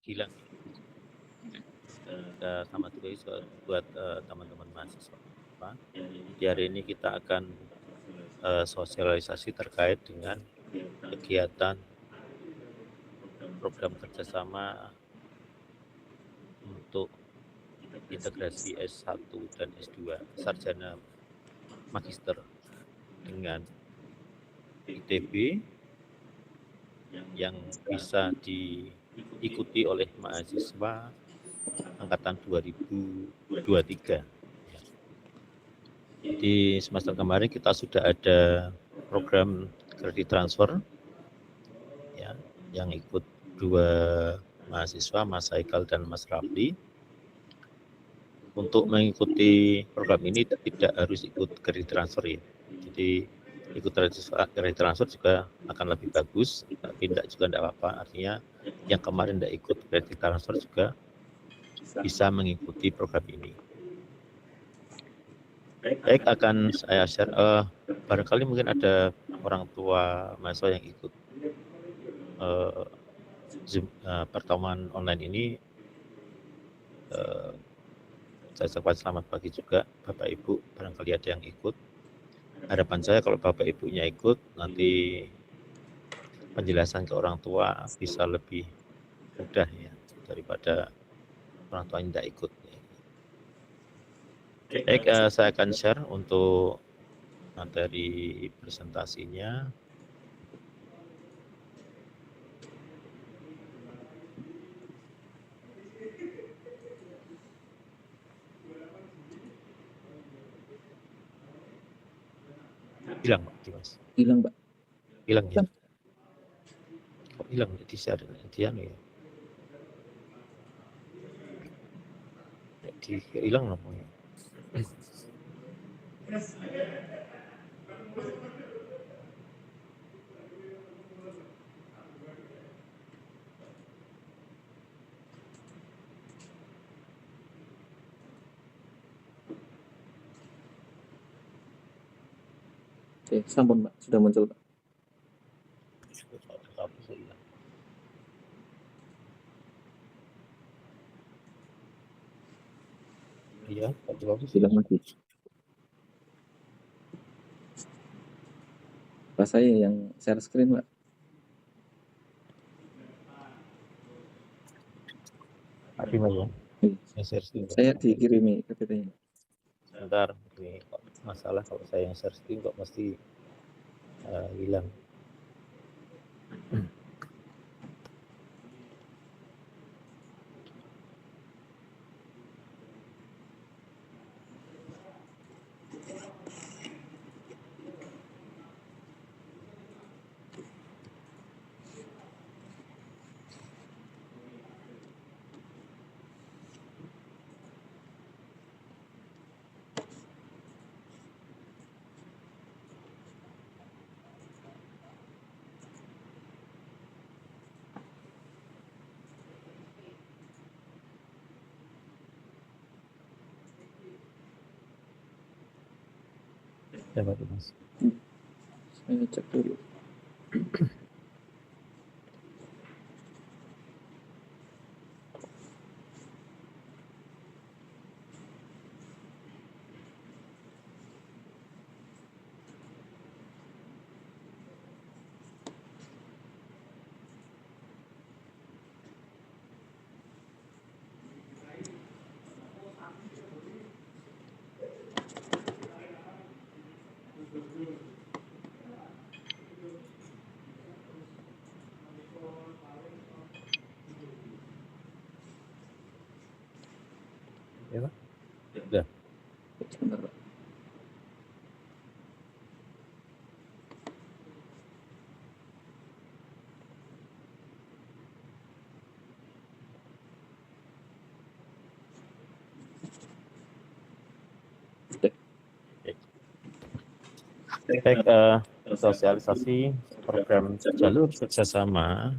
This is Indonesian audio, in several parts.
hilang. Selamat sore buat teman-teman mahasiswa. Di hari ini kita akan sosialisasi terkait dengan kegiatan program kerjasama untuk integrasi S1 dan S2 sarjana magister dengan ITB yang bisa diikuti oleh mahasiswa angkatan 2023. Di semester kemarin kita sudah ada program kredit transfer ya, yang ikut 2 mahasiswa, Mas Haikal dan Mas Rafli. Untuk mengikuti program ini tidak harus ikut kredit transfer ya. Jadi ikut kredit transfer juga akan lebih bagus, tidak juga tidak apa-apa. Artinya yang kemarin tidak ikut kredit transfer juga bisa mengikuti program ini. Baik, akan saya share. Barangkali mungkin ada orang tua mahasiswa yang ikut Zoom, pertemuan online ini. Saya ucapkan selamat pagi juga Bapak Ibu, barangkali ada yang ikut. Harapan saya kalau Bapak Ibunya ikut, nanti penjelasan ke orang tua bisa lebih mudah ya daripada orang tua yang tidak ikut. Baik, saya akan share untuk materi presentasinya. Hilang Pak Dimas. Hilang Pak. Hilang ya. Kok hilang di share dia nih ya. Hilang namanya. Oke, sampun Pak, sudah muncul Pak. Iya, hilang lagi. Pak saya yang share screen Pak. Saya dikirimi PPT-nya. Sebentar, ini masalah kalau saya yang share screen kok mesti hilang. Ya Pak Dimas. Saya cek dulu. Ya Pak? Sudah. Sebentar Pak. Baik, sosialisasi program jalur kerjasama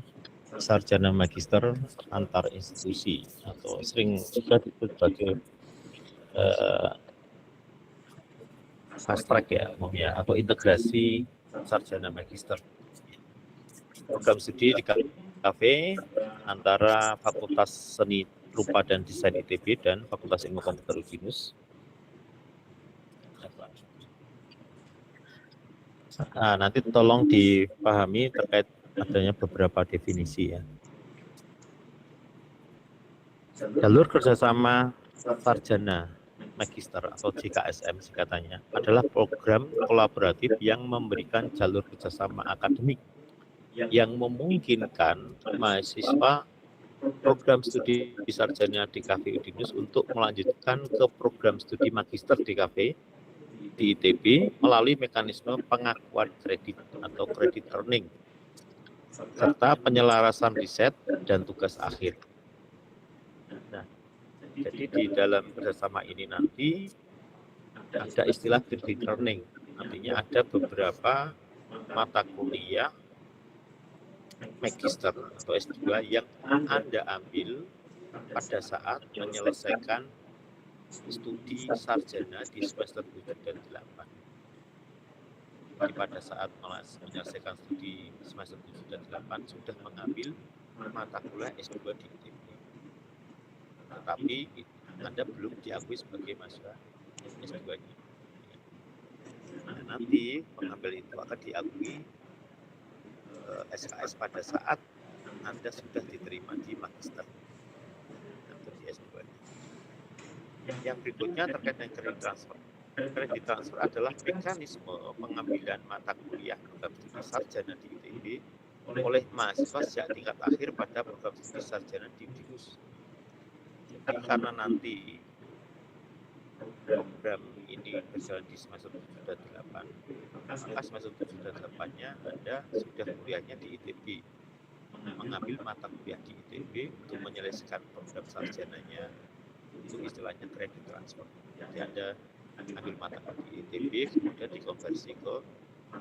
sarjana magister antar institusi atau sering juga disebut sebagai fast track ya umumnya, atau integrasi sarjana magister. Program studi DKV antara Fakultas Seni Rupa dan Desain ITB dan Fakultas Ilmu Komputer UDINUS. Nah, nanti tolong dipahami terkait adanya beberapa definisi ya. Jalur kerjasama sarjana magister atau JKSM singkatannya adalah program kolaboratif yang memberikan jalur kerjasama akademik yang memungkinkan mahasiswa program studi sarjana DKV UDINUS untuk melanjutkan ke program studi magister DKV di ITB melalui mekanisme pengakuan kredit atau credit earning serta penyelarasan riset dan tugas akhir. Nah, jadi di dalam kerjasama ini nanti ada istilah credit earning, artinya ada beberapa mata kuliah magister atau S2 yang Anda ambil pada saat menyelesaikan studi sarjana di semester 7 dan 8. Jadi pada saat menyelesaikan studi semester 7 dan 8 sudah mengambil mata kuliah S2 di ITB. Tetapi Anda belum diakui sebagai mahasiswa S2-nya. Nah, nanti pengambil itu akan diakui SKS pada saat Anda sudah diterima di magister atau di S2. Yang berikutnya terkait dengan credit transfer. Credit transfer adalah mekanisme pengambilan mata kuliah program studi sarjana di ITB oleh mahasiswa sejak tingkat akhir pada program studi sarjana di UDINUS. Jadi karena nanti program ini berjalan di semester 7 dan 8, maka semester 7 dan 8-nya Anda sudah kuliahnya di ITB, mengambil mata kuliah di ITB untuk menyelesaikan program sarjananya, itu istilahnya credit transfer. Jadi Anda ambil mata kuliah di ITB, kemudian dikonversi ke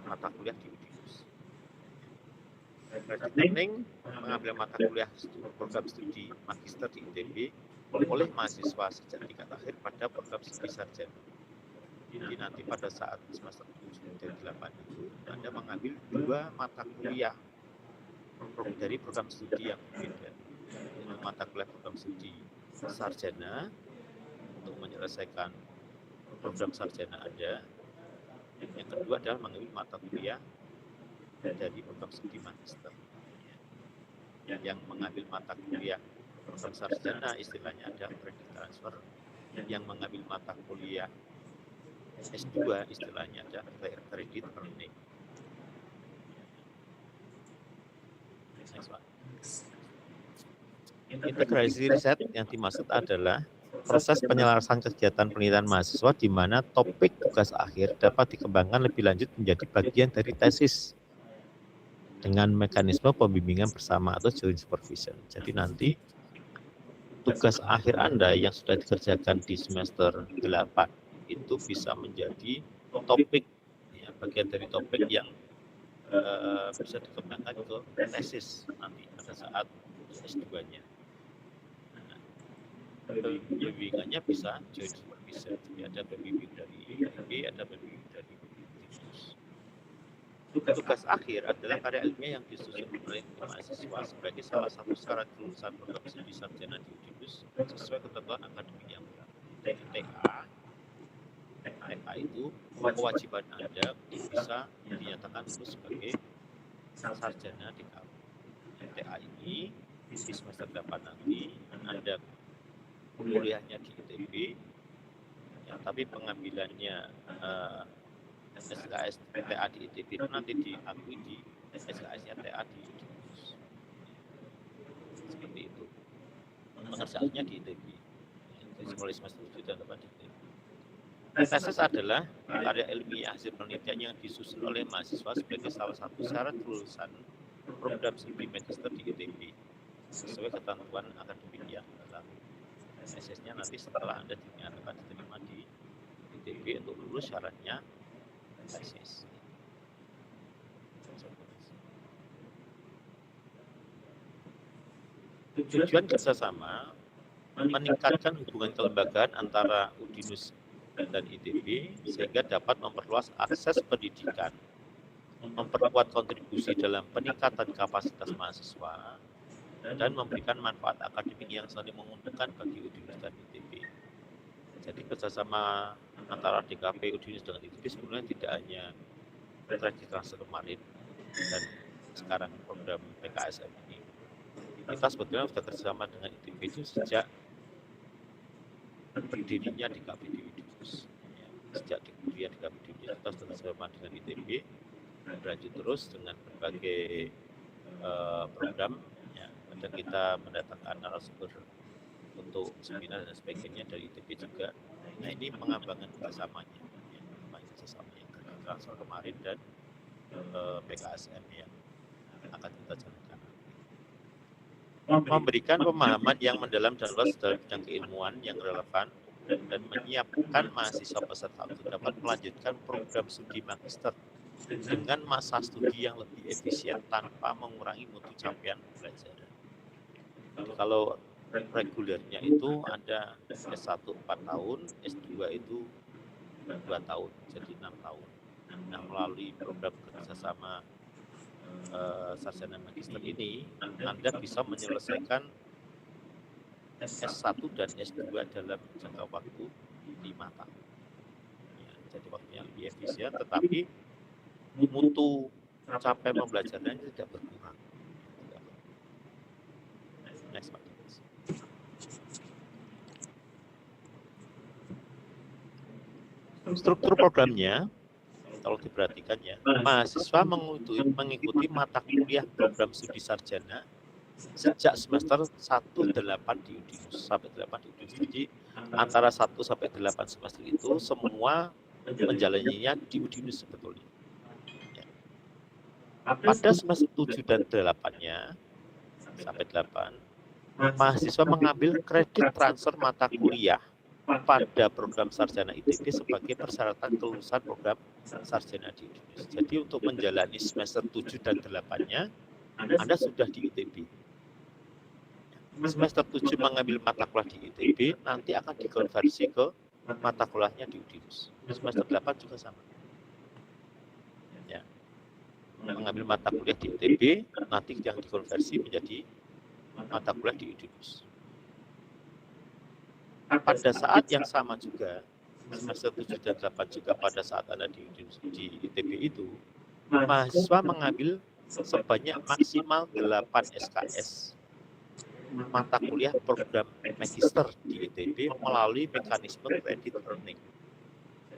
mata kuliah di UDINUS. Credit earning mengambil mata kuliah program studi magister di ITB oleh mahasiswa sejak tingkat akhir pada program studi sarjana. Jadi nanti pada saat semester 7 dan 8 itu Anda mengambil 2 mata kuliah dari program studi yang berbeda. Yaitu mata kuliah program studi sarjana untuk menyelesaikan program sarjana Anda. Yang kedua adalah mengambil mata kuliah dari program studi magister. Yang mengambil mata kuliah program sarjana istilahnya ada credit transfer. Yang mengambil mata kuliah S2 istilahnya ada credit earning. Integrasi riset yang dimaksud adalah proses penyelarasan kegiatan penelitian mahasiswa di mana topik tugas akhir dapat dikembangkan lebih lanjut menjadi bagian dari tesis dengan mekanisme pembimbingan bersama atau joint supervision. Jadi nanti tugas akhir Anda yang sudah dikerjakan di semester 8 itu bisa menjadi topik, ya, bagian dari topik yang bisa dikembangkan ke tesis nanti pada saat S2-nya. Pembimbingannya bisa joint supervision, jadi ada pembimbing dari ITB, ada pembimbing dari UDINUS. Tugas akhir adalah karya ilmiah yang disusun oleh mahasiswa sebagai salah satu syarat kelulusan program studi sarjana di UDINUS sesuai ketentuan akademik yang berlaku. TA itu kewajiban Anda untuk bisa dinyatakan lulus sebagai sarjana di kampus. TA ini di semester 8 nanti Anda kuliahnya di ITB, ya, tapi pengambilannya SKS TA di ITB itu nanti diakui di SKS-nya TA di UDINUS. Seperti itu. Pengerjaannya di ITB. Jadi mulai semester 7 dan 8 di ITB. Tesis adalah karya ilmiah hasil penelitian yang disusun oleh mahasiswa sebagai salah satu syarat kelulusan program studi magister di ITB sesuai ketentuan akademik yang berlaku. Tesisnya nanti setelah Anda dinyatakan diterima di ITB untuk lulus syaratnya tesis. Tujuan kerjasama meningkatkan hubungan kelembagaan antara UDINUS dan ITB sehingga dapat memperluas akses pendidikan, memperkuat kontribusi dalam peningkatan kapasitas mahasiswa, dan memberikan manfaat akademik yang saling menguntungkan bagi UDINUS dan ITB. Jadi kerjasama antara DKP, UDINUS dengan ITB sebenarnya tidak hanya kredit transfer kemarin dan sekarang program PKSM ini. Kita sebetulnya sudah kerjasama dengan ITB itu sejak berdirinya DKP di UDINUS. Ya, sejak berdirinya DKP di UDINUS kita sudah kerjasama dengan ITB, berlanjut terus dengan berbagai program, ya, dan kita mendatangkan narasumber untuk seminar dan sebagainya dari ITB juga. Nah, ini pengembangan kerjasamanya, kerjasamanya transfer kemarin dan PKSM yang akan kita jalankan. Memberikan pemahaman yang mendalam dan luas dalam bidang keilmuan yang relevan dan menyiapkan mahasiswa peserta untuk dapat melanjutkan program studi magister dengan masa studi yang lebih efisien tanpa mengurangi mutu capaian pembelajaran. Jadi kalau regulernya itu ada S1 4 tahun, S2 itu 2 tahun, jadi 6 tahun. Nah, melalui program kerjasama sarjana magister ini, Anda bisa menyelesaikan S1 dan S2 dalam jangka waktu 5 tahun. Ya, jadi waktunya lebih efisien, tetapi mutu capaian pembelajarannya tidak berkurang. Next, Pak. Struktur programnya, kalau diperhatikan ya, mahasiswa mengikuti mata kuliah program studi sarjana sejak semester 1-8 di UDINUS sampai 8 di UDINUS. Jadi antara 1 sampai 8 semester itu semua menjalaninya di UDINUS sebetulnya. Ya. Pada semester 7 dan 8-nya sampai 8, mahasiswa mengambil kredit transfer mata kuliah pada program sarjana ITB sebagai persyaratan kelulusan program sarjana di UDINUS. Jadi untuk menjalani semester 7 dan 8-nya, Anda sudah di ITB. Semester 7 mengambil mata kuliah di ITB, nanti akan dikonversi ke mata kuliahnya di UDINUS. Semester 8 juga sama. Ya. Mengambil mata kuliah di ITB, nanti yang dikonversi menjadi mata kuliah di UDINUS. Pada saat yang sama juga, semester 7 dan 8 juga pada saat Anda di ITB itu, mahasiswa mengambil sebanyak maksimal 8 SKS mata kuliah program magister di ITB melalui mekanisme credit earning.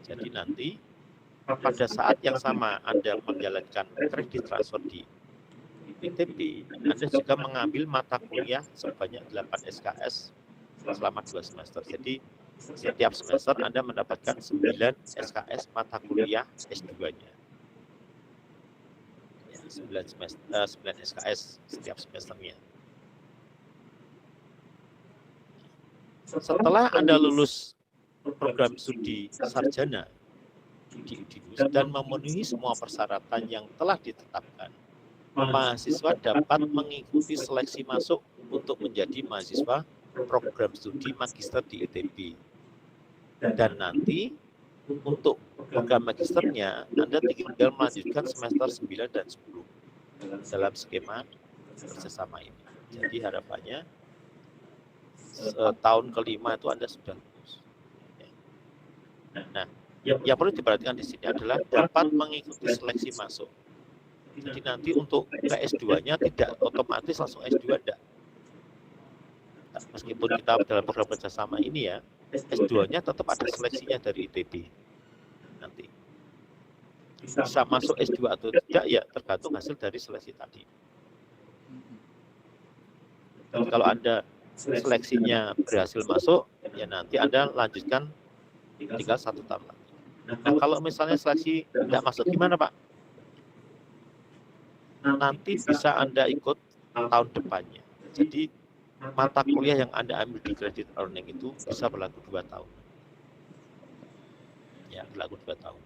Jadi nanti pada saat yang sama Anda menjalankan kredit transfer di ITB, Anda juga mengambil mata kuliah sebanyak 8 SKS selama 2 semester. Jadi setiap semester Anda mendapatkan 9 SKS mata kuliah S2-nya. Ya, 9 SKS setiap semesternya. Setelah Anda lulus program studi sarjana di UDINUS dan memenuhi semua persyaratan yang telah ditetapkan, mahasiswa dapat mengikuti seleksi masuk untuk menjadi mahasiswa program studi magister di ITB. Dan nanti untuk program magisternya Anda tinggal melanjutkan semester 9 dan 10 dalam skema kerjasama ini. Jadi harapannya tahun kelima itu Anda sudah lulus. Nah, yang perlu diperhatikan di sini adalah dapat mengikuti seleksi masuk. Jadi nanti untuk S2-nya tidak otomatis langsung S2 enggak. Meskipun kita dalam program kerjasama ini ya, S2-nya tetap ada seleksinya dari ITB. Nanti bisa masuk S2 atau tidak ya tergantung hasil dari seleksi tadi. Jadi kalau Anda seleksinya berhasil masuk, ya nanti Anda lanjutkan tinggal 1 tahun lagi. Nah, kalau misalnya seleksi tidak masuk gimana Pak? Nanti bisa Anda ikut tahun depannya. Jadi mata kuliah yang Anda ambil di credit earning itu bisa berlaku 2 tahun. Ya, berlaku 2 tahun.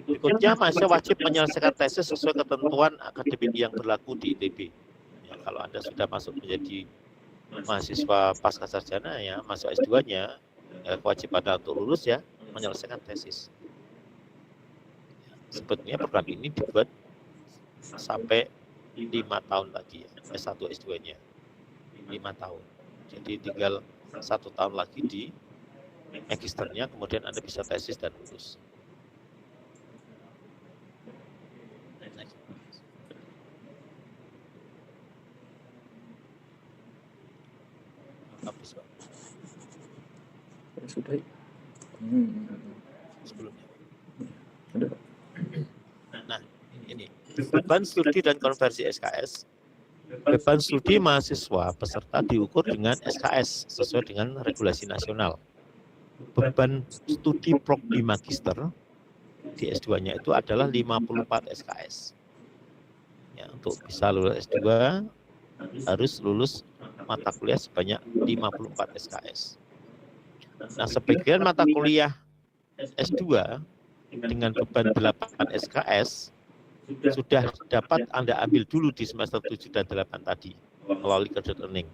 Berikutnya, mahasiswa wajib menyelesaikan tesis sesuai ketentuan akademik yang berlaku di ITB. Ya, kalau Anda sudah masuk menjadi mahasiswa pasca sarjana ya, masuk S2-nya, ya, kewajiban Anda untuk lulus ya, menyelesaikan tesis. Sebetulnya program ini dibuat sampai 5 tahun lagi ya, S1 S2-nya 5 tahun. Jadi tinggal 1 tahun lagi di magisternya, kemudian Anda bisa tesis dan lulus. Habis, Pak. Sudah. Sebelumnya. Sudah. Nah, ini beban studi dan konversi SKS. Beban studi mahasiswa peserta diukur dengan SKS sesuai dengan regulasi nasional. Beban studi prodi magister di S2-nya itu adalah 54 SKS. Ya, untuk bisa lulus S2 harus lulus mata kuliah sebanyak 54 SKS. Nah, sebagian mata kuliah S2 dengan beban 8 SKS sudah dapat Anda ambil dulu di semester 7 dan 8 tadi melalui credit earning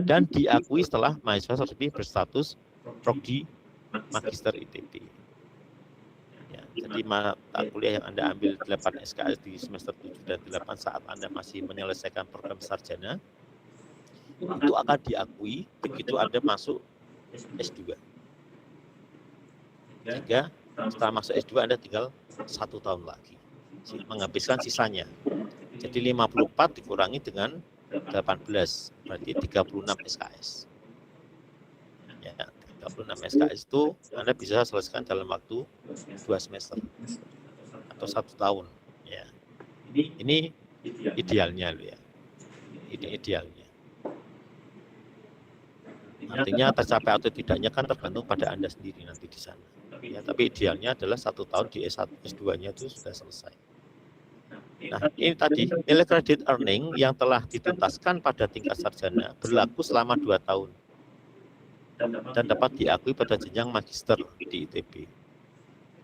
dan diakui setelah mahasiswa tersebut berstatus prodi magister ITB. Ya, jadi mata kuliah yang Anda ambil 8 SKS di semester 7 dan 8 saat Anda masih menyelesaikan program sarjana itu akan diakui begitu Anda masuk S2. Jika setelah masuk S2 Anda tinggal 1 tahun lagi menghabiskan sisanya. Jadi 54 dikurangi dengan 18 berarti 36 SKS. Ya, 36 SKS itu Anda bisa selesaikan dalam waktu 2 semester atau 1 tahun. Ya, ini idealnya loh ya. Ini idealnya. Artinya tercapai atau tidaknya kan tergantung pada Anda sendiri nanti di sana. Ya, tapi idealnya adalah 1 tahun di S1, S2-nya itu sudah selesai. Nah, ini tadi nilai credit earning yang telah dituntaskan pada tingkat sarjana berlaku selama 2 tahun dan dapat diakui pada jenjang magister di ITB.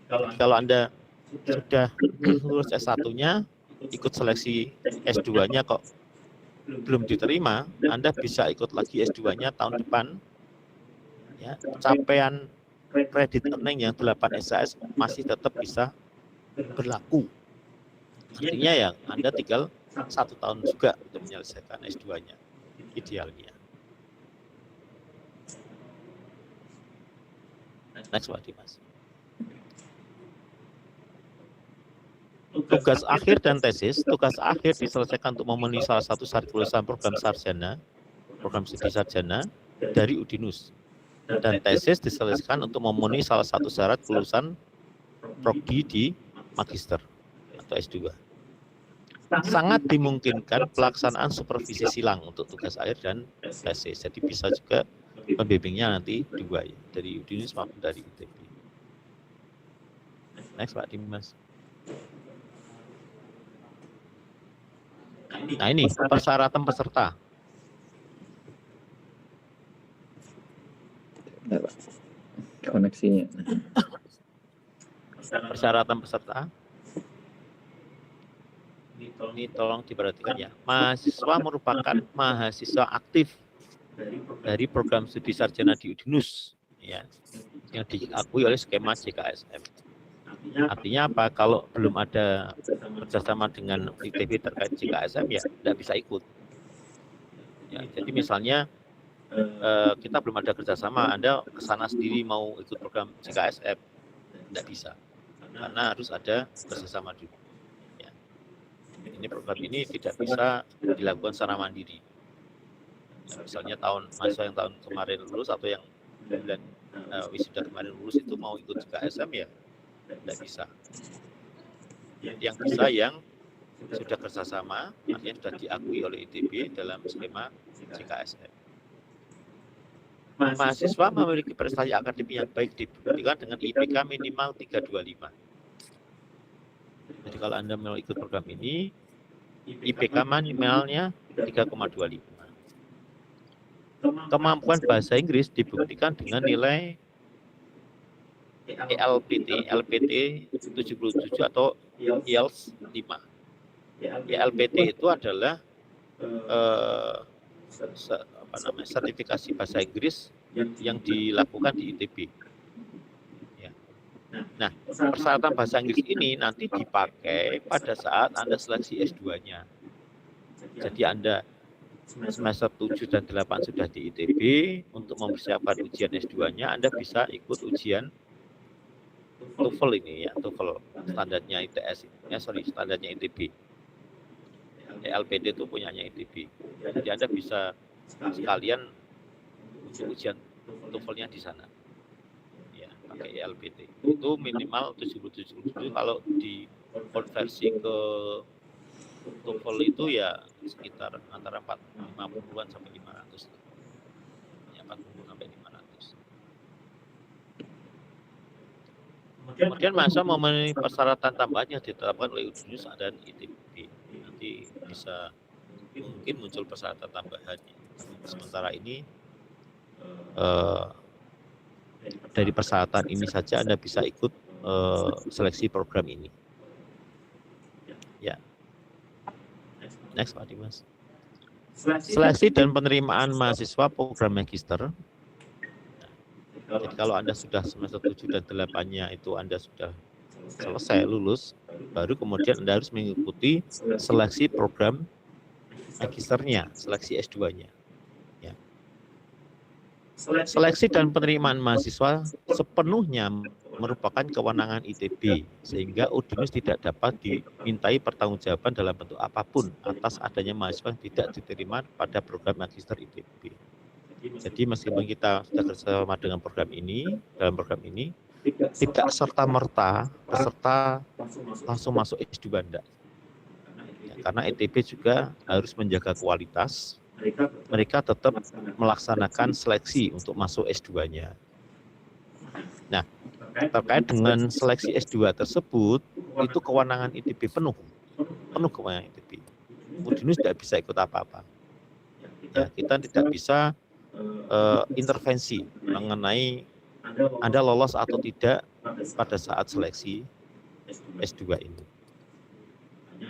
Jadi kalau Anda sudah lulus S1-nya, ikut seleksi S2-nya kok belum diterima, Anda bisa ikut lagi S2-nya tahun depan. Ya, capaian kredit earning yang 8 SKS masih tetap bisa berlaku. Artinya ya Anda tinggal 1 tahun juga untuk menyelesaikan S2-nya, idealnya. Next, Pak Dimas. Tugas akhir dan tesis. Tugas akhir diselesaikan untuk memenuhi salah satu syarat kelulusan program sarjana, program studi sarjana dari Udinus. Dan tesis diselesaikan untuk memenuhi salah satu syarat kelulusan prodi di magister atau S2. Sangat dimungkinkan pelaksanaan supervisi silang untuk tugas akhir dan tesis. Jadi bisa juga pembimbingnya nanti 2 ya, dari Udinus maupun dari ITB. Next, Pak Dimas. Nah, ini persyaratan peserta. Bentar, Pak. Koneksinya. Persyaratan peserta. Ini tolong diperhatikan ya. Mahasiswa merupakan mahasiswa aktif dari program studi sarjana di Udinus ya, yang diakui oleh skema JKSM. Artinya apa? Kalau belum ada kerjasama dengan ITB terkait JKSM ya tidak bisa ikut. Ya, jadi misalnya kita belum ada kerjasama, Anda ke sana sendiri mau ikut program JKSM tidak bisa, karena harus ada kerjasama dulu. Ya. Ini program ini tidak bisa dilakukan secara mandiri. Ya, misalnya mahasiswa yang tahun kemarin lulus atau yang bulan wisuda kemarin lulus itu mau ikut JKSM ya tidak bisa. Yang bisa yang sudah kerjasama, artinya sudah diakui oleh ITB dalam skema JKSM. Mahasiswa memiliki prestasi akademik yang baik dibuktikan dengan IPK minimal 325. Jadi kalau Anda mau ikut program ini, IPK minimalnya 3,25. Kemampuan bahasa Inggris dibuktikan dengan nilai LPT 77 atau IELTS 5. LPT itu adalah sertifikasi bahasa Inggris yang dilakukan di ITB. Ya. Nah, persyaratan bahasa Inggris ini nanti dipakai pada saat Anda seleksi S2-nya. Jadi Anda semester 7 dan 8 sudah di ITB, untuk mempersiapkan ujian S2-nya Anda bisa ikut ujian TOEFL ini ya, TOEFL standarnya ITS, standarnya ITB. LPD itu punyanya ITB. Jadi Anda bisa sekalian untuk ujian TOEFL-nya di sana. Ya, pakai LPT. Itu minimal 70-77, kalau di konversi ke TOEFL itu ya sekitar antara 50-an sampai 500. Ya, 40 sampai 500. Kemudian masa memenuhi persyaratan tambahan yang ditetapkan oleh Udinus dan ITB. Nanti bisa mungkin muncul persyaratan tambahannya. Sementara ini dari persyaratan ini saja Anda bisa ikut seleksi program ini. Ya. Next Pak Dimas. Seleksi dan penerimaan mahasiswa program magister. Jadi kalau Anda sudah semester 7 dan 8-nya itu Anda sudah selesai lulus, baru kemudian Anda harus mengikuti seleksi program magisternya, seleksi S2-nya. Ya. Seleksi dan penerimaan mahasiswa sepenuhnya merupakan kewenangan ITB, sehingga Udinus tidak dapat dimintai pertanggungjawaban dalam bentuk apapun atas adanya mahasiswa yang tidak diterima pada program magister ITB. Jadi meskipun kita sudah bersama dengan program ini, dalam program ini tidak serta-merta peserta langsung masuk S2 enggak. Ya, karena ITB juga harus menjaga kualitas. Mereka tetap melaksanakan seleksi untuk masuk S2-nya. Nah, terkait dengan seleksi S2 tersebut, itu kewenangan ITB penuh kewenangan ITB. Udinus tidak bisa ikut apa-apa. Ya, kita tidak bisa intervensi mengenai Anda lolos atau tidak pada saat seleksi S2 ini.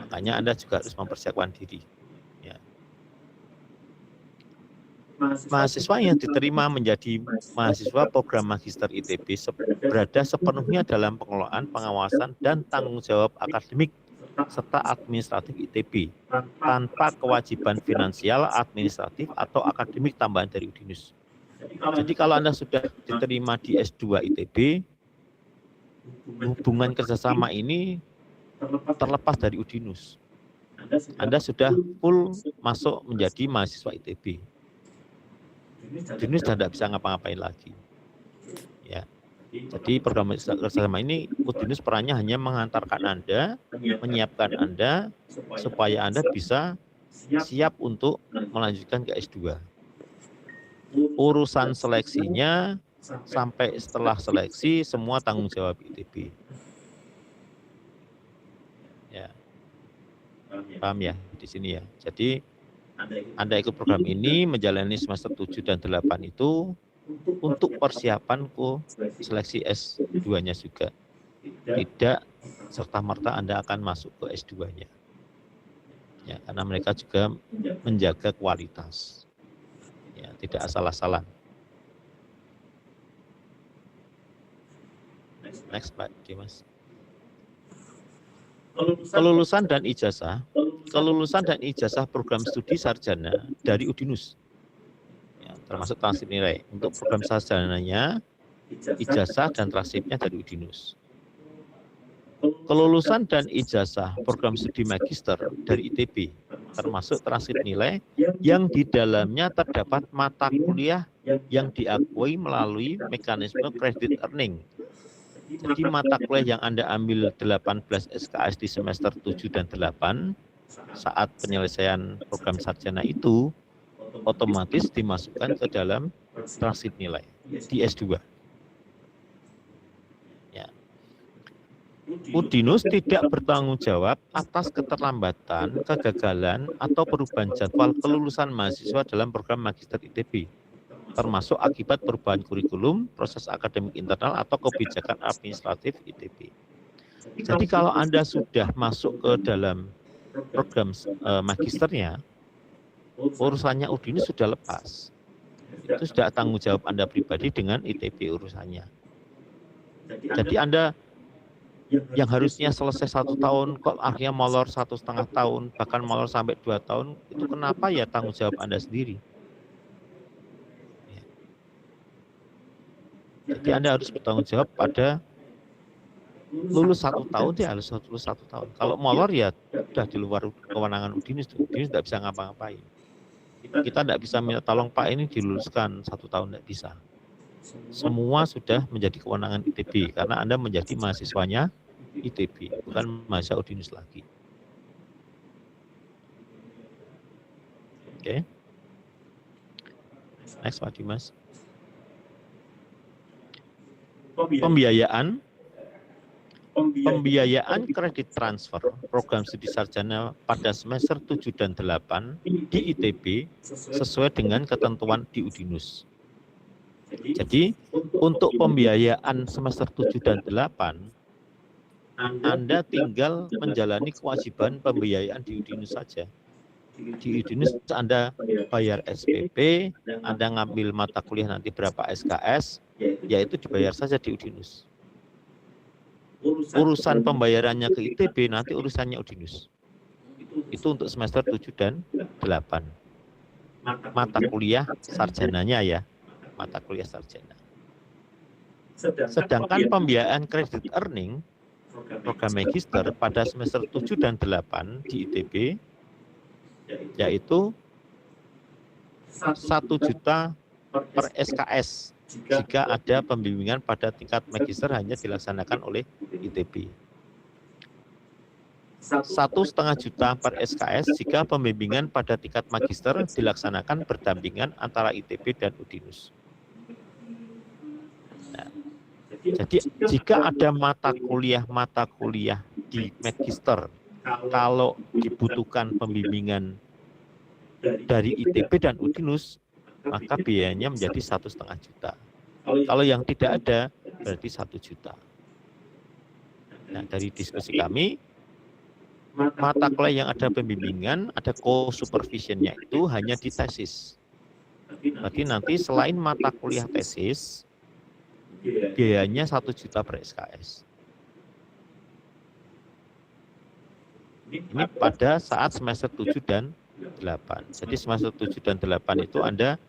Makanya Anda juga harus mempersiapkan diri. Ya. Mahasiswa yang diterima menjadi mahasiswa program magister ITB berada sepenuhnya dalam pengelolaan, pengawasan, dan tanggung jawab akademik serta administratif ITB tanpa kewajiban finansial, administratif, atau akademik tambahan dari Udinus. Jadi kalau Anda sudah diterima di S2 ITB, hubungan kerjasama ini terlepas dari Udinus. Anda sudah full masuk menjadi mahasiswa ITB. Udinus sudah tidak bisa ngapa-ngapain lagi. Ya. Jadi program kerjasama ini Udinus perannya hanya mengantarkan Anda, menyiapkan Anda supaya Anda bisa siap untuk melanjutkan ke S2. Urusan seleksinya sampai setelah seleksi semua tanggung jawab ITB. Ya. Paham ya di sini ya. Jadi Anda ikut program ini menjalani semester 7 dan 8 itu untuk persiapan seleksi S2-nya juga. Tidak serta-merta Anda akan masuk ke S2-nya. Ya, karena mereka juga menjaga kualitas. Ya, tidak asal-asalan. Next Pak Dimas. Kelulusan dan ijazah program studi sarjana dari Udinus. Termasuk transkrip nilai. Untuk program sarjananya, ijazah dan transkripnya dari Udinus. Kelulusan dan ijazah program studi magister dari ITB, termasuk transkrip nilai yang di dalamnya terdapat mata kuliah yang diakui melalui mekanisme credit earning. Jadi mata kuliah yang Anda ambil 18 SKS di semester 7 dan 8 saat penyelesaian program sarjana itu otomatis dimasukkan ke dalam transkrip nilai di S2. Ya. Udinus tidak bertanggung jawab atas keterlambatan, kegagalan, atau perubahan jadwal kelulusan mahasiswa dalam program magister ITB, termasuk akibat perubahan kurikulum, proses akademik internal, atau kebijakan administratif ITB. Jadi kalau Anda sudah masuk ke dalam program magisternya, urusannya Udinus sudah lepas. Itu sudah tanggung jawab Anda pribadi dengan ITB urusannya. Jadi Anda yang harusnya selesai 1 tahun, kok akhirnya molor 1,5 tahun, bahkan molor sampai 2 tahun, itu kenapa ya tanggung jawab Anda sendiri. Jadi Anda harus bertanggung jawab pada lulus 1 tahun, ya harus lulus 1 tahun. Kalau molor ya sudah di luar kewenangan Udinus, Udinus tidak bisa ngapa-ngapain. Kita tidak bisa minta tolong Pak ini diluluskan 1 tahun, tidak bisa. Semua sudah menjadi kewenangan ITB karena Anda menjadi mahasiswanya ITB, bukan mahasiswa Udinus lagi. Oke. Next Pak Dimas. Pembiayaan kredit transfer program studi sarjana pada semester 7 dan 8 di ITB sesuai dengan ketentuan di Udinus. Jadi, untuk pembiayaan semester 7 dan 8, Anda tinggal menjalani kewajiban pembiayaan di Udinus saja. Di Udinus Anda bayar SPP, Anda ngambil mata kuliah nanti berapa SKS, yaitu dibayar saja di Udinus. Urusan pembayarannya ke ITB nanti urusannya Udinus. Itu untuk semester 7 dan 8. Mata kuliah sarjananya ya, mata kuliah sarjana. Sedangkan pembiayaan kredit earning program magister pada semester 7 dan 8 di ITB yaitu 1 juta per SKS jika ada pembimbingan pada tingkat magister hanya dilaksanakan oleh ITB. 1,5 juta per SKS jika pembimbingan pada tingkat magister dilaksanakan berdampingan antara ITB dan Udinus. Nah, jadi jika ada mata kuliah di magister, kalau dibutuhkan pembimbingan dari ITB dan Udinus, maka biayanya menjadi 1,5 juta. Kalau yang tidak ada, berarti 1 juta. Nah, dari diskusi kami, mata kuliah yang ada pembimbingan, ada co-supervisionnya itu hanya di tesis. Berarti nanti selain mata kuliah tesis, biayanya 1 juta per SKS. Ini pada saat semester 7 dan 8. Jadi semester 7 dan 8 itu Anda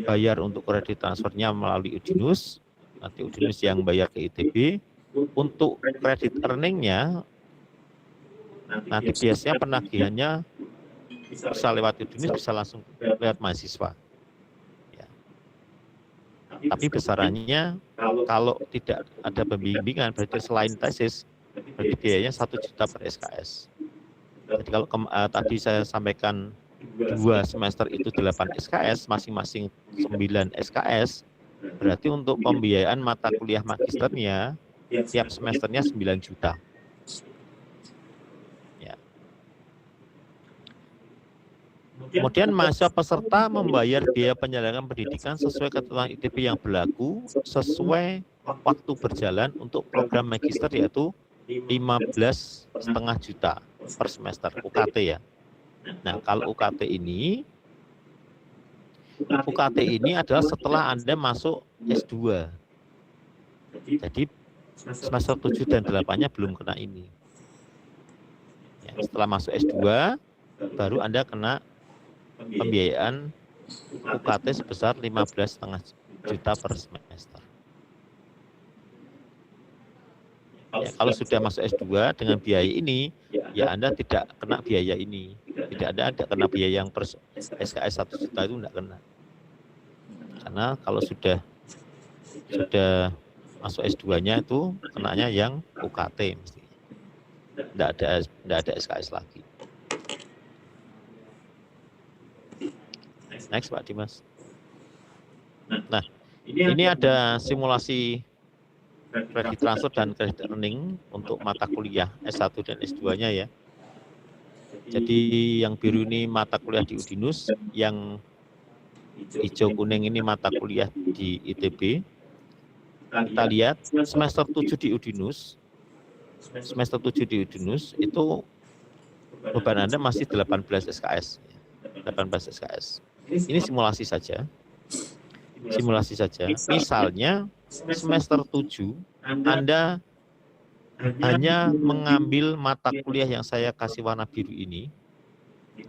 bayar untuk kredit transfernya melalui Udinus, nanti Udinus yang bayar ke ITB. Untuk kredit earningnya, nanti biasanya penagihannya bisa lewat Udinus, bisa langsung lewat mahasiswa. Ya. Tapi besarannya kalau tidak ada pembimbingan, berarti selain tesis, berarti biayanya 1 juta per SKS. Jadi kalau tadi saya sampaikan 2 semester itu 8 SKS, masing-masing 9 SKS, berarti untuk pembiayaan mata kuliah magisternya, tiap semesternya 9 juta. Ya. Kemudian mahasiswa peserta membayar biaya penyelenggaraan pendidikan sesuai ketentuan ITB yang berlaku, sesuai waktu berjalan untuk program magister yaitu 15,5 juta per semester, UKT ya. Nah, kalau UKT ini adalah setelah Anda masuk S2. Jadi semester 7 dan 8-nya belum kena ini. Ya, setelah masuk S2, baru Anda kena pembiayaan UKT sebesar 15,5 juta per semester. Ya, kalau sudah masuk S2 dengan biaya ini, ya Anda tidak kena biaya ini. Tidak ada kena biaya yang per SKS 1 juta itu tidak kena. Karena kalau sudah masuk S2-nya itu kenanya yang UKT mesti. Tidak ada SKS lagi. Next Pak Dimas. Nah, ini ada simulasi kredit transfer dan kredit earning untuk mata kuliah S1 dan S2-nya ya. Jadi yang biru ini mata kuliah di Udinus, yang hijau kuning ini mata kuliah di ITB. Kita lihat semester 7 di Udinus, itu beban Anda masih 18 SKS. 18 SKS. Ini simulasi saja. Misalnya semester 7 Anda hanya mengambil mata kuliah yang saya kasih warna biru ini,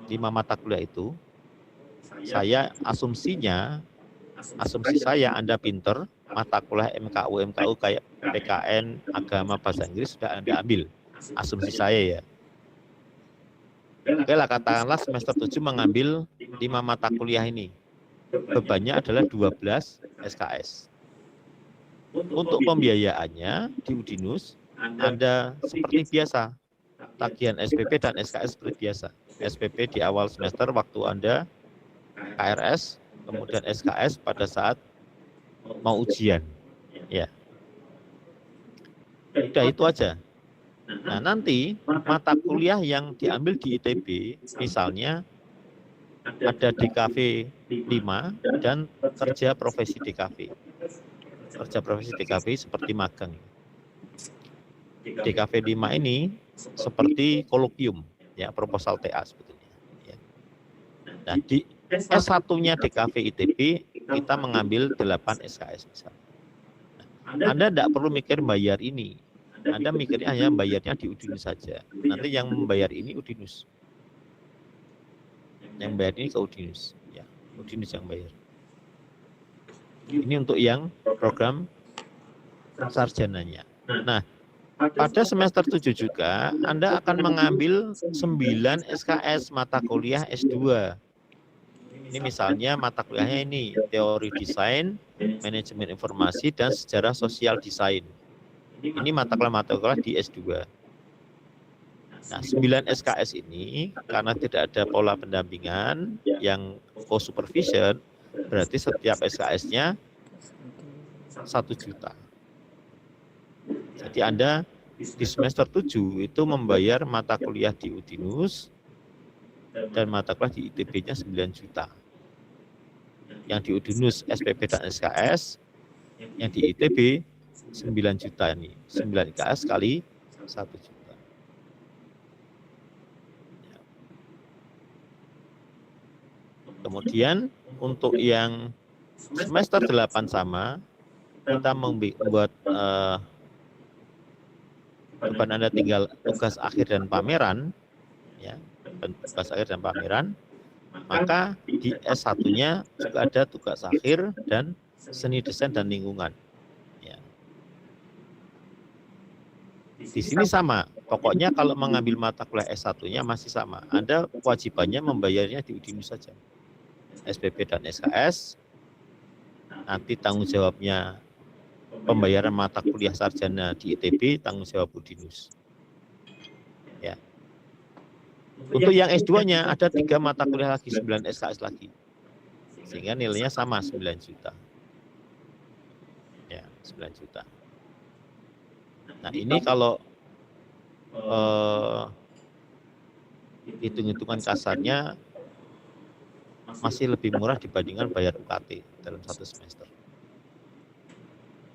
5 mata kuliah itu, asumsi saya Anda pinter, mata kuliah MKU kayak PKN, agama, bahasa Inggris sudah Anda ambil. Asumsi saya ya. Oke lah, katakanlah semester 7 mengambil 5 mata kuliah ini. Bebannya adalah 12 SKS. Untuk pembiayaannya di Udinus, Anda seperti biasa, tagihan SPP dan SKS seperti biasa. SPP di awal semester waktu Anda KRS, kemudian SKS pada saat mau ujian. Ya. Udah itu aja. Nah, nanti mata kuliah yang diambil di ITB, misalnya ada DKV 5 dan kerja profesi DKV. Kerja profesi DKV seperti magang. DKV 5 ini seperti kolokium, ya, proposal TA sebetulnya. Ya. Nah, di S1-nya DKV ITB kita mengambil 8 SKS misalnya. Anda tidak perlu mikir bayar ini. Anda mikirnya hanya bayarnya di Udinus saja. Nanti yang membayar ini Udinus. Yang bayar ini ke Udinus. Ya, Udinus yang bayar. Ini untuk yang program sarjananya. Nah, pada semester 7 juga Anda akan mengambil 9 SKS mata kuliah S2. Ini misalnya mata kuliahnya ini teori desain, manajemen informasi, dan sejarah sosial desain. Ini mata kuliah di S2. Nah, 9 SKS ini karena tidak ada pola pendampingan yang co-supervision, berarti setiap SKS-nya 1 juta. Jadi Anda di semester 7 itu membayar mata kuliah di Udinus dan mata kuliah di ITB-nya 9 juta. Yang di Udinus SPP dan SKS, yang di ITB 9 juta ini. 9 SKS kali 1 juta. Kemudian untuk yang semester 8 sama, kita membuat beban Anda tinggal tugas akhir dan pameran, ya, tugas akhir dan pameran, maka di S1-nya juga ada tugas akhir dan seni desain dan lingkungan. Ya. Di sini sama, pokoknya kalau mengambil mata kuliah S1-nya masih sama. Anda kewajibannya membayarnya di Udinus saja. SPP dan SKS, nanti tanggung jawabnya pembayaran mata kuliah sarjana di ITB, tanggung jawab Udinus. Ya. Untuk yang S2-nya ada 3 mata kuliah lagi, 9 SKS lagi. Sehingga nilainya sama 9 juta. Ya, 9 juta. Nah, ini kalau hitung-hitungan kasarnya masih lebih murah dibandingkan bayar UKT dalam 1 semester.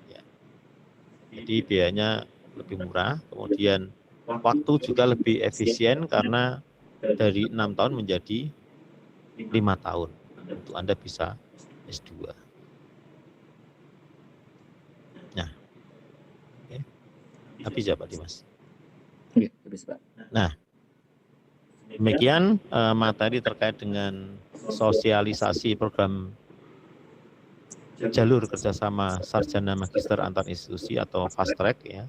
Ya. Jadi biayanya lebih murah, kemudian waktu juga lebih efisien karena dari 6 tahun menjadi 5 tahun untuk Anda bisa S2. Nah, okay. Habis ya Pak Dimas? Oke, habis Pak. Nah, demikian materi terkait dengan sosialisasi program jalur kerjasama sarjana magister antar institusi atau fast track, ya,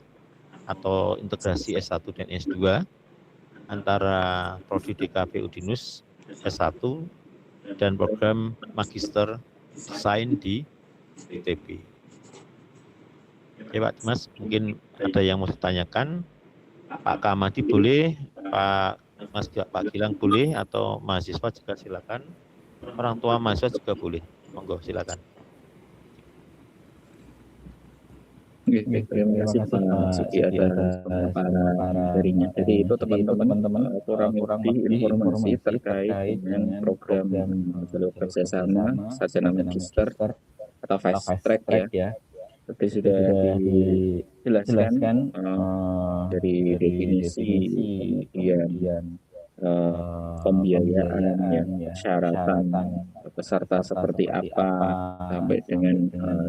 atau integrasi S1 dan S2 antara Prodi DKV Udinus S1 dan program magister desain di ITB. Oke Pak Dimas, mungkin ada yang mau ditanyakan. Pak Kamadi boleh, Pak Gilang boleh, atau mahasiswa juga silakan. Orang tua mahasiswa juga boleh. Monggo silakan. Oke, terima kasih Pak Suki atas pemaparan materinya. Jadi itu teman-teman kurang lebih informasi terkait dengan program jalur kerjasama sarjana magister atau fast track ya. Seperti sudah dijelaskan dari definisi, kemudian pembiayaannya, persyaratan peserta seperti apa, sampai dengan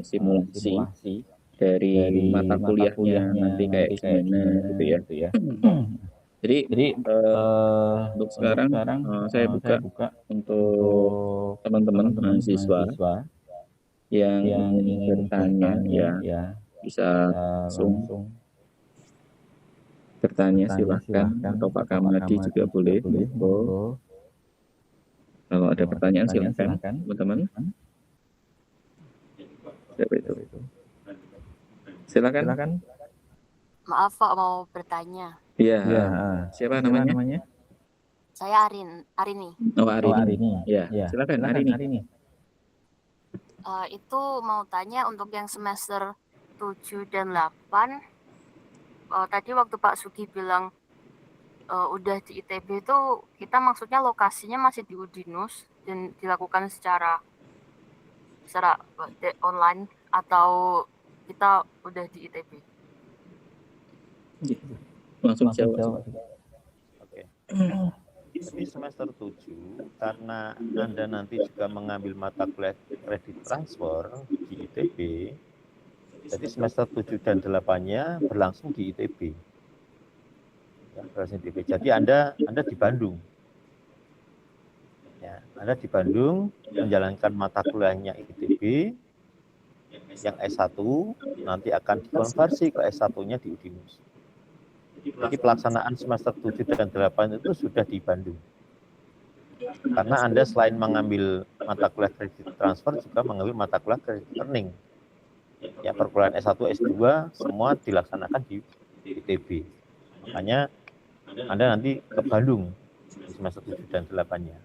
simulasi dari mata kuliahnya nanti kayak gimana gitu ya. Jadi untuk sekarang saya buka untuk teman-teman mahasiswa yang ingin bertanya ya bisa langsung bertanya silahkan, atau Pak Kamadi juga boleh, monggo. Kalau ada pertanyaan silahkan teman-teman. Siapa itu? Silakan. Maaf Pak, mau bertanya. Iya. Siapa namanya? Saya Arini. Oh, Arini. Ya, silakan Arini. Itu mau tanya untuk yang semester 7 dan 8. Tadi waktu Pak Sugi bilang udah di ITB itu, kita maksudnya lokasinya masih di Udinus dan dilakukan secara online, atau kita udah di ITB? Langsung jawab. Oke. Di semester 7, karena Anda nanti juga mengambil mata kuliah kredit transfer di ITB, jadi semester 7 dan 8-nya berlangsung di ITB. Ya, berlangsung di ITB. Jadi Anda di Bandung. Ya, Anda di Bandung menjalankan mata kuliahnya ITB, yang S1 nanti akan dikonversi ke S1-nya di Udinus. Jadi pelaksanaan semester 7 dan 8 itu sudah di Bandung. Karena Anda selain mengambil mata kuliah kredit transfer, juga mengambil mata kuliah kredit earning. Ya, perkuliahan S1, S2 semua dilaksanakan di ITB. Makanya Anda nanti ke Bandung di semester 7 dan 8-nya.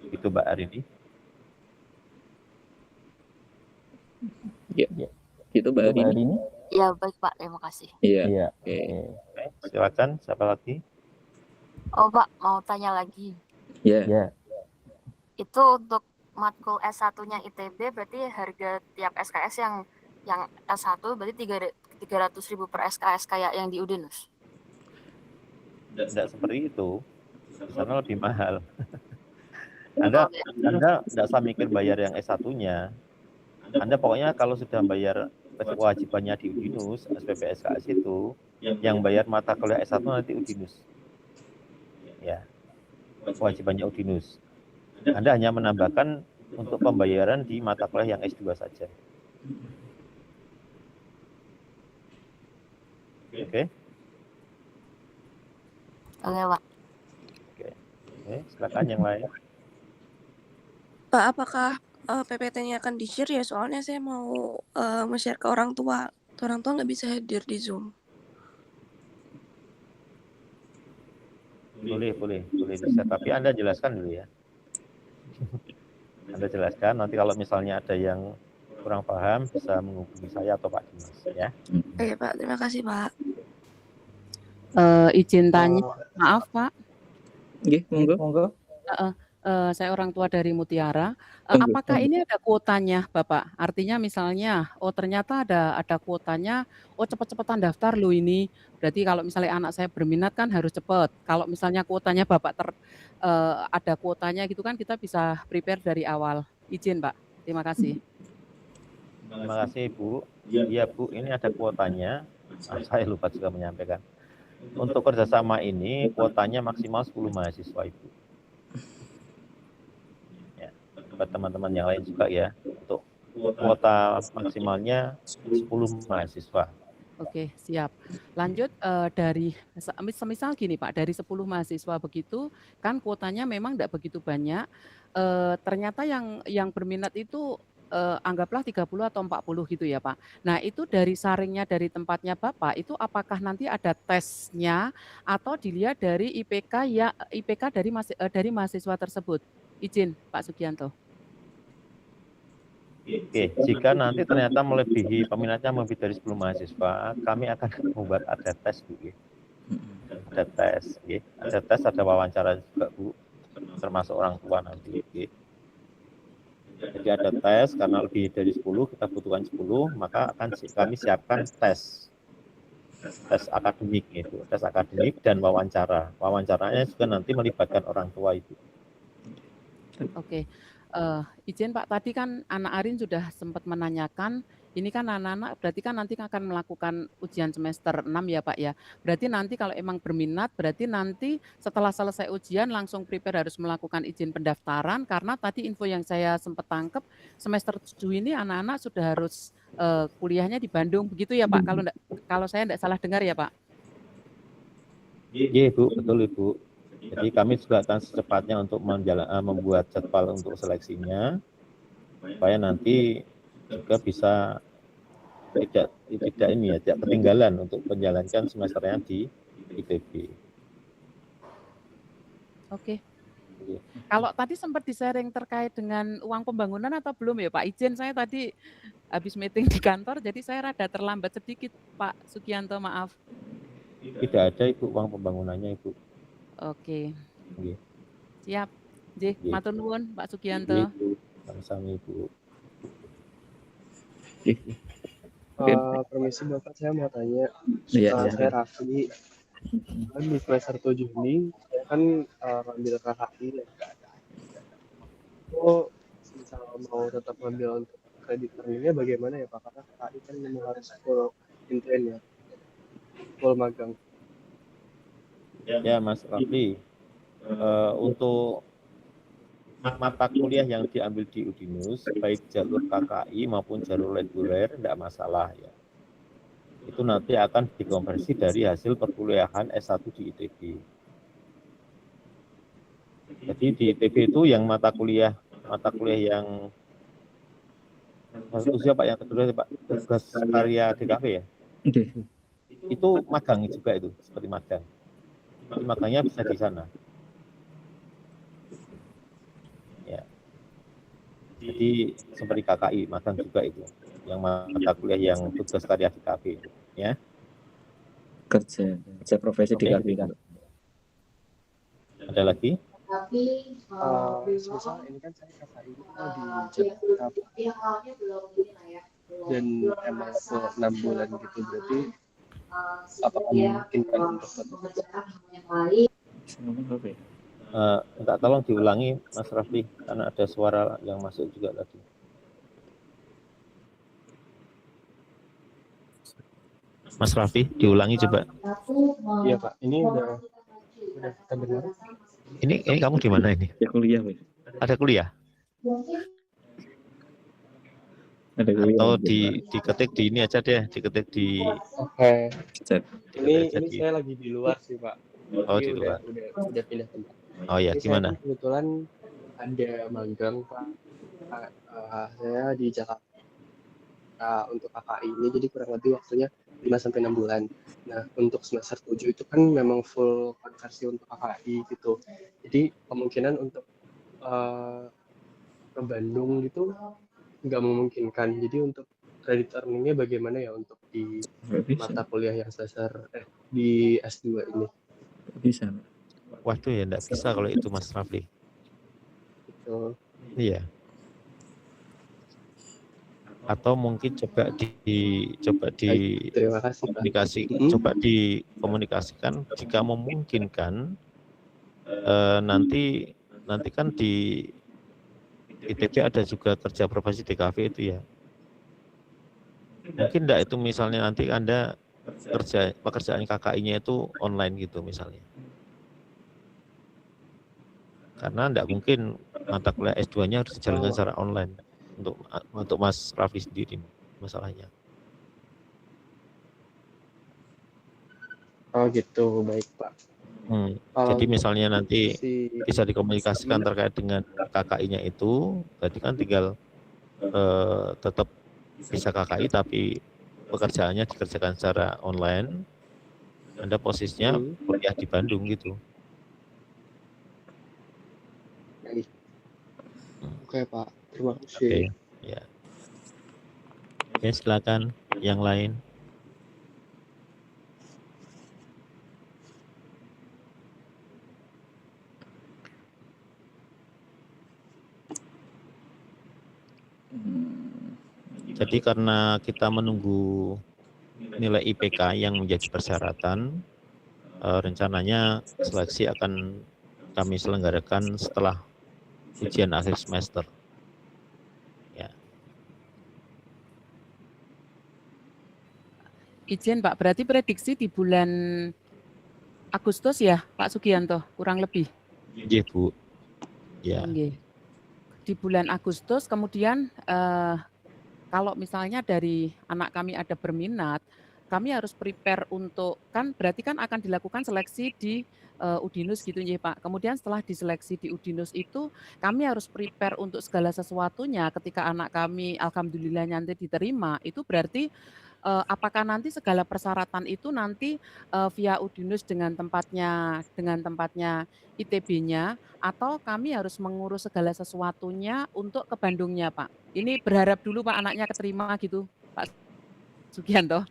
Itu Mbak Arini. Ya. Itu Mbak Arini. Ya, baik Pak, terima kasih. Iya. Oke. Silakan, siapa lagi? Oh Pak, mau tanya lagi. Ya. Itu untuk matkul S1-nya ITB, berarti harga tiap SKS yang S1 berarti 300.000 per SKS kayak yang di Udinus? Tidak seperti itu. Di sana lebih mahal. Anda tidak usah mikir bayar yang S1-nya. Anda pokoknya kalau sudah bayar kewajibannya di Udinus, SPP SKS itu, yang bayar mata kuliah S1 nanti Udinus. Ya, kewajibannya Udinus. Anda hanya menambahkan untuk pembayaran di mata kuliah yang S2 saja. Oke? Oke Pak. Oke, silakan yang lain. Pak, apakah PPT-nya akan di-share ya? Soalnya saya mau share ke orang tua. Orang tua nggak bisa hadir di Zoom. Boleh bisa. Tapi Anda jelaskan dulu ya. Anda jelaskan, nanti kalau misalnya ada yang kurang paham bisa menghubungi saya atau Pak Dimas ya. Oke Pak, terima kasih Pak. Izin tanya, maaf Pak. Monggo. Saya orang tua dari Mutiara. Apakah ini ada kuotanya, Bapak? Artinya misalnya, ternyata ada kuotanya, cepet-cepetan daftar loh ini. Berarti kalau misalnya anak saya berminat kan harus cepet. Kalau misalnya kuotanya Bapak ada kuotanya gitu kan, kita bisa prepare dari awal. Izin, Pak. Terima kasih. Terima kasih Bu. Iya Bu, ini ada kuotanya. Saya lupa juga menyampaikan. Untuk kerjasama ini kuotanya maksimal 10 mahasiswa Ibu. Buat teman-teman yang lain juga ya, untuk kuota maksimalnya 10 mahasiswa. Oke, siap. Lanjut dari semisal gini Pak, dari 10 mahasiswa begitu kan kuotanya memang tidak begitu banyak. Ternyata yang berminat itu anggaplah 30 atau 40 gitu ya Pak. Nah itu dari saringnya dari tempatnya Bapak itu apakah nanti ada tesnya atau dilihat dari IPK dari mahasiswa tersebut? Izin Pak Sugianto. Oke, jika nanti ternyata melebihi peminatnya lebih dari 10 mahasiswa, kami akan membuat ada tes Bu. Ada tes, ada wawancara juga Bu, termasuk orang tua nanti. Jadi ada tes, karena lebih dari 10, kita butuhkan 10, maka akan kami siapkan tes akademik itu, tes akademik dan wawancara. Wawancaranya juga nanti melibatkan orang tua itu. Oke. Izin Pak, tadi kan Anak Arin sudah sempat menanyakan ini kan anak-anak berarti kan nanti akan melakukan ujian semester 6 ya Pak ya. Berarti nanti kalau emang berminat, berarti nanti setelah selesai ujian langsung prepare harus melakukan izin pendaftaran, karena tadi info yang saya sempat tangkep semester 7 ini anak-anak sudah harus kuliahnya di Bandung, begitu ya Pak? Kalau saya tidak salah dengar ya Pak? Iya Ibu, betul Ibu. Jadi kami juga akan secepatnya untuk membuat jadwal untuk seleksinya, supaya nanti juga bisa tidak ketinggalan untuk menjalankan semesternya di ITB. Oke. Kalau tadi sempat di-sharing terkait dengan uang pembangunan atau belum ya Pak? Izin saya tadi habis meeting di kantor, jadi saya rada terlambat sedikit Pak Sugianto, maaf. Tidak ada Ibu uang pembangunannya Ibu. Oke. Oke. Siap. Nggih, matur nuwun Pak Sugianto. Sama-sama Ibu. Permisi Bapak, saya mau tanya. Iya. Saya Raffi. Kan di semester 7 ini saya kan ngambil KKI ya. Misalnya mau tetap ngambil untuk kredit earningnya bagaimana ya Pak? Karena KKI kan memang harus full intern ya, full magang. Ya Mas Rafli, untuk mata kuliah yang diambil di Udinus, baik jalur KKI maupun jalur reguler, tidak masalah ya. Itu nanti akan dikonversi dari hasil perkuliahan S1 di ITB. Jadi di ITB itu yang mata kuliah yang usia Pak yang kedua Pak, tugas karya DKV ya. Itu magang juga itu, seperti magang. Jadi magangnya bisa di sana. Jadi seperti KKI, magang juga itu. Yang mata kuliah yang tugas karya di KP, ya. Kerja profesi di KP. Ada lagi? Misal ini kan saya KKI di Jakarta dan emang 6 bulan gitu, berarti apakah memungkinkan untuk Minta tolong diulangi Mas Rafli, karena ada suara yang masuk juga tadi. Mas Rafli, diulangi coba. Iya Pak, ini udah kita dengar. Ini kamu di mana ini? Ya kuliah, Mas. Ada kuliah? Ada kuliah. Atau diketik di ini aja deh, diketik di. Oke. Ini jadi. saya lagi di luar sih Pak. Oh, di luar. Udah pindah tempat. Oh ya, gimana? Saya kebetulan ada magang Pak. Saya di Jakarta untuk KKI ini, jadi kurang lebih waktunya 5-6 bulan. Nah, untuk semester 7 itu kan memang full konversi untuk KKI gitu. Jadi kemungkinan untuk ke Bandung gitu nggak memungkinkan. Jadi untuk credit earningnya bagaimana ya untuk di mata kuliah yang semester di S2 ini? Bisa. Waduh ya, enggak bisa kalau itu Mas Rafli. Gitu. Iya. Atau mungkin coba Terima kasih, coba dikomunikasikan jika memungkinkan. Nanti kan di ITB ada juga kerja profesi DKV itu ya. Mungkin enggak itu misalnya nanti Anda pekerjaan KKI-nya itu online gitu misalnya. Karena enggak mungkin mata kuliah S2-nya harus dijalankan secara online untuk Mas Rafli sendiri masalahnya. Oh gitu, baik Pak. Jadi misalnya nanti bisa dikomunikasikan terkait dengan KKI-nya itu, berarti kan tinggal tetap bisa KKI tapi pekerjaannya dikerjakan secara online. Anda posisinya kuliah di Bandung gitu. Oke Pak, terima kasih. Oke, ya. Oke, silakan yang lain. Jadi karena kita menunggu nilai IPK yang menjadi persyaratan, rencananya seleksi akan kami selenggarakan setelah ujian akhir semester. Ya. Izin Pak, berarti prediksi di bulan Agustus ya Pak Sugianto, kurang lebih? Iya Bu, ya. Nggih. Di bulan Agustus kemudian kalau misalnya dari anak kami ada berminat, kami harus prepare untuk kan berarti kan akan dilakukan seleksi di Udinus gitu nggih Pak. Kemudian setelah diseleksi di Udinus itu, kami harus prepare untuk segala sesuatunya ketika anak kami alhamdulillah nanti diterima, itu berarti apakah nanti segala persyaratan itu nanti via Udinus dengan tempatnya ITB-nya atau kami harus mengurus segala sesuatunya untuk ke Bandungnya, Pak? Ini berharap dulu Pak anaknya keterima gitu, Pak Sugianto.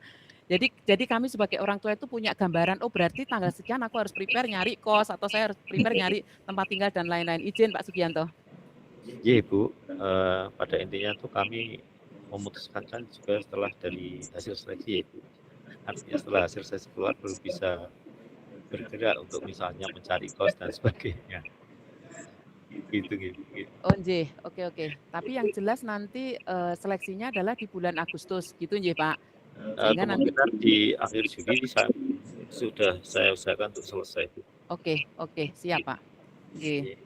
Jadi kami sebagai orang tua itu punya gambaran, oh berarti tanggal sekian aku harus prepare nyari kos atau saya harus prepare nyari tempat tinggal dan lain-lain. Izin Pak Sugianto. Iya Ibu, pada intinya tuh kami memutuskan kan juga setelah dari hasil seleksi ya Ibu. Artinya setelah hasil seleksi keluar baru bisa bergerak untuk misalnya mencari kos dan sebagainya. Gitu. Oh nggih, oke. Tapi yang jelas nanti seleksinya adalah di bulan Agustus gitu nggih Pak? Sehingga nanti Kemungkinan di akhir Juli sudah saya usahakan untuk selesai Bu. Oke, siap Pak. Nggih.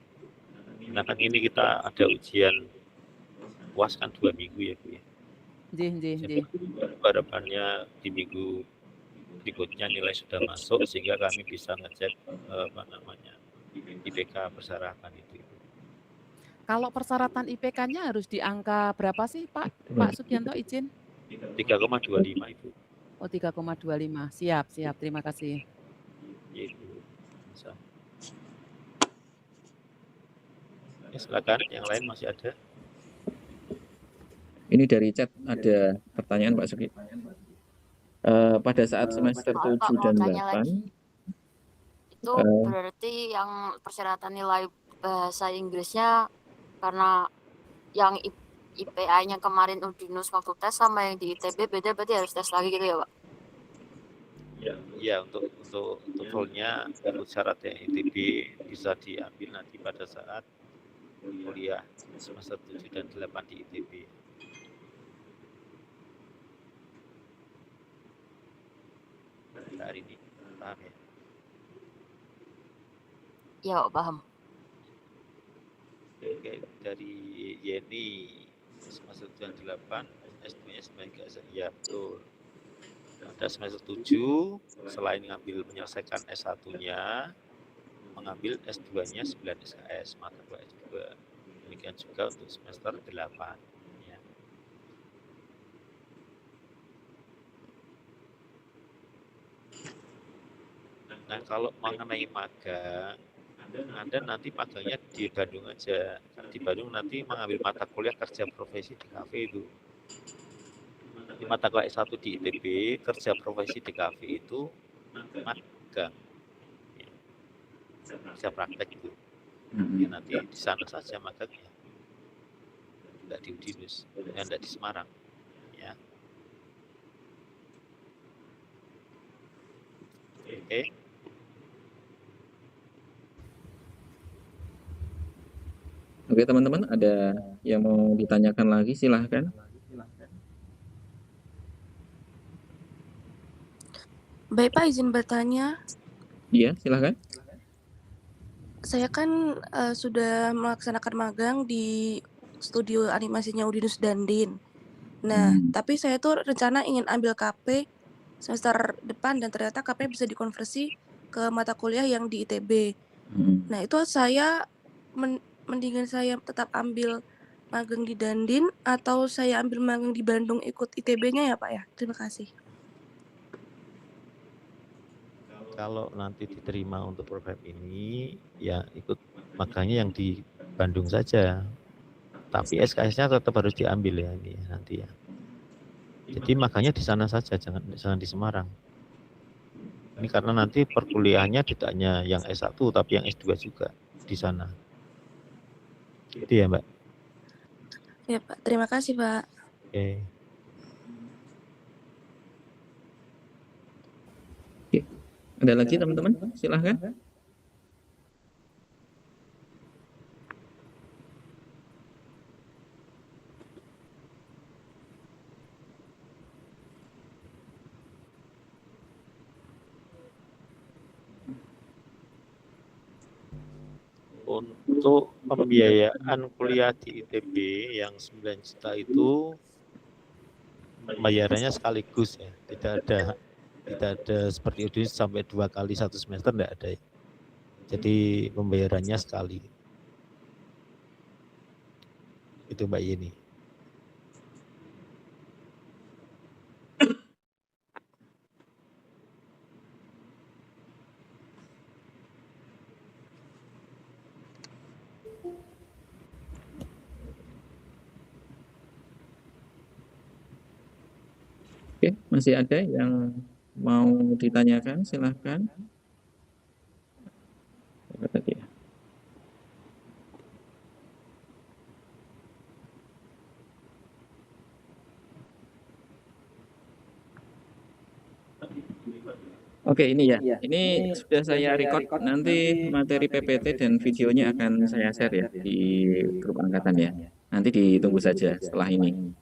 Nah kan ini kita ada ujian UAS kan 2 minggu ya Bu ya. Nggih. Harapannya di minggu berikutnya nilai sudah masuk sehingga kami bisa ngecek IPK persyaratan itu. Kalau persyaratan IPK-nya harus di angka berapa sih Pak Sugianto izin? 3,25 Ibu. Oh 3,25. Siap. Terima kasih. Ibu. Ya, silakan, yang lain masih ada. Ini dari chat ada pertanyaan Pak Sugi. Pada saat semester 7 dan 8 itu berarti yang persyaratan nilai bahasa Inggrisnya karena yang IPA-nya kemarin Udinus waktu tes sama yang di ITB beda, berarti harus tes lagi gitu ya Pak? Ya, untuk TOEFL-nya menurut syaratnya ITB bisa diambil nanti pada saat kuliah semester 7 dan 8 di ITB. Hari ini, paham ya? Ya Pak, paham. Oke, dari Yeni semester 7 dan 8 S2-nya sebagai ya betul. Pada semester 7 selain menyelesaikan S1-nya mengambil S2-nya 9 SKS mata kuliah S2. Demikian juga untuk semester 8 ya. Nah, kalau mengenai magang, Anda nanti magangnya di Bandung aja. Di Bandung nanti mengambil mata kuliah kerja profesi di kafe itu. Di mata kuliah S1 di ITB, kerja profesi di kafe itu magang. Ya. Bisa praktek itu. Ya, nanti di sana saja magangnya. Enggak di Udinus, enggak di Semarang. Ya. Oke. Oke teman-teman, ada yang mau ditanyakan lagi silahkan. Baik Pak, izin bertanya. Iya, silahkan. Saya kan sudah melaksanakan magang di studio animasinya Udinus Dandin. Nah, tapi saya tuh rencana ingin ambil KP semester depan dan ternyata KP bisa dikonversi ke mata kuliah yang di ITB. Nah, itu saya mendingan saya tetap ambil magang di Dandin atau saya ambil magang di Bandung ikut ITB-nya ya Pak ya? Terima kasih. Kalau nanti diterima untuk program ini, ya ikut magangnya yang di Bandung saja. Tapi SKS-nya tetap harus diambil ya ini nanti ya. Jadi magangnya di sana saja, jangan di Semarang. Ini karena nanti perkuliahannya tidak hanya yang S1 tapi yang S2 juga di sana. Gitu ya, Mbak. Ya Pak, terima kasih Pak. Oke. Ada lagi teman-teman? Silahkan. Untuk pembiayaan kuliah di ITB yang 9 juta itu bayarannya sekaligus ya, tidak ada seperti itu sampai 2 kali 1 semester, tidak ada ya. Jadi pembayarannya sekali. Itu Mbak Yeni. Oke, masih ada yang mau ditanyakan? Silahkan. Apa tadi ya? Oke, ini ya. Ini sudah saya record. Nanti materi PPT dan videonya akan saya share ya di grup angkatan ya. Nanti ditunggu saja setelah ini.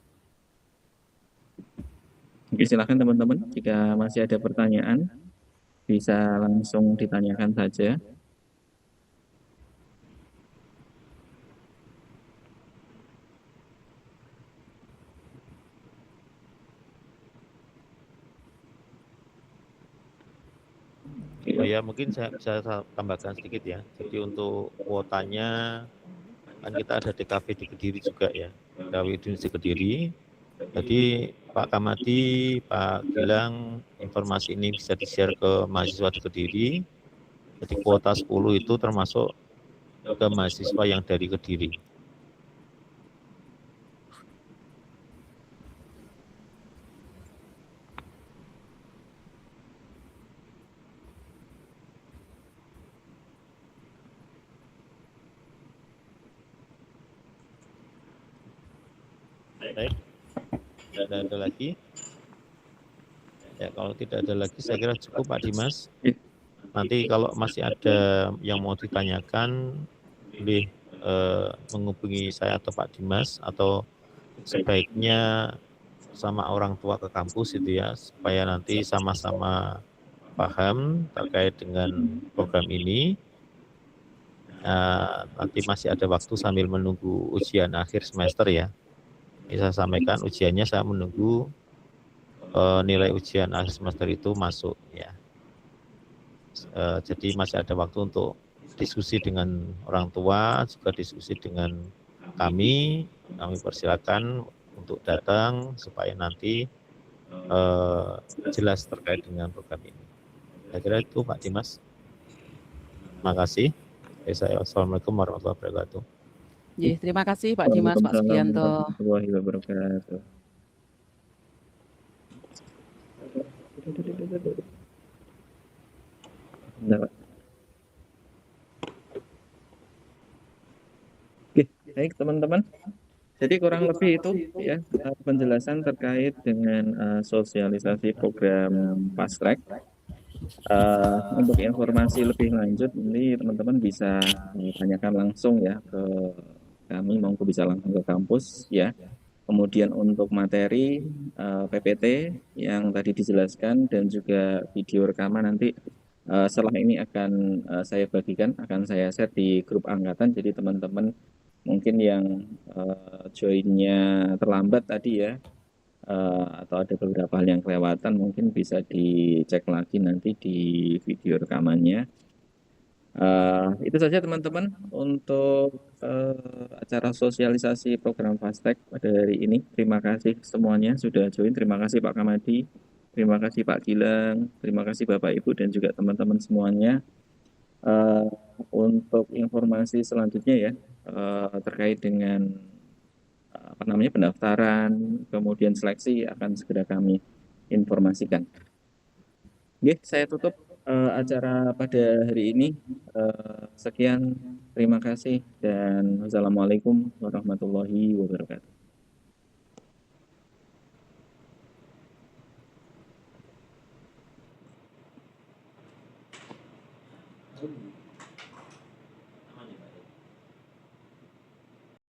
Oke, silakan teman-teman. Jika masih ada pertanyaan, bisa langsung ditanyakan saja. Oh ya, mungkin saya bisa tambahkan sedikit ya. Jadi untuk kuotanya kan kita ada DKV di Kediri juga ya, DKV di Kediri. Jadi Pak Kamadi, Pak Gilang, informasi ini bisa di-share ke mahasiswa di Kediri. Jadi kuota 10 itu termasuk ke mahasiswa yang dari Kediri. Baik, tidak ada lagi. Ya, kalau tidak ada lagi saya kira cukup Pak Dimas. Nanti kalau masih ada yang mau ditanyakan, boleh menghubungi saya atau Pak Dimas, atau sebaiknya sama orang tua ke kampus itu ya, supaya nanti sama-sama paham terkait dengan program ini. Nanti masih ada waktu sambil menunggu ujian akhir semester ya. Bisa sampaikan ujiannya saya menunggu nilai ujian akhir semester itu masuk ya. Jadi masih ada waktu untuk diskusi dengan orang tua, juga diskusi dengan kami persilakan untuk datang supaya nanti jelas terkait dengan program ini. Saya kira itu Pak Dimas. Terima kasih. Assalamualaikum warahmatullahi wabarakatuh. Terima kasih Pak Dimas, Pak Sugianto. Warahmatullahi wabarakatuh. Oke, baik teman-teman. Jadi kurang lebih itu ya penjelasan terkait dengan sosialisasi program Fast Track. Untuk informasi lebih lanjut, ini teman-teman bisa tanyakan langsung ya ke kami, maupun bisa langsung ke kampus ya. Kemudian untuk materi PPT yang tadi dijelaskan dan juga video rekaman nanti setelah ini akan saya bagikan, akan saya share di grup angkatan. Jadi teman-teman mungkin yang joinnya terlambat tadi ya, atau ada beberapa hal yang kelewatan, mungkin bisa dicek lagi nanti di video rekamannya. Itu saja teman-teman untuk acara sosialisasi program Fast Track pada hari ini. Terima kasih semuanya sudah join. Terima kasih Pak Kamadi, terima kasih Pak Gilang, terima kasih Bapak Ibu dan juga teman-teman semuanya. Untuk informasi selanjutnya ya terkait dengan pendaftaran, kemudian seleksi akan segera kami informasikan. Oke, saya tutup acara pada hari ini. Sekian, terima kasih dan wassalamualaikum warahmatullahi wabarakatuh.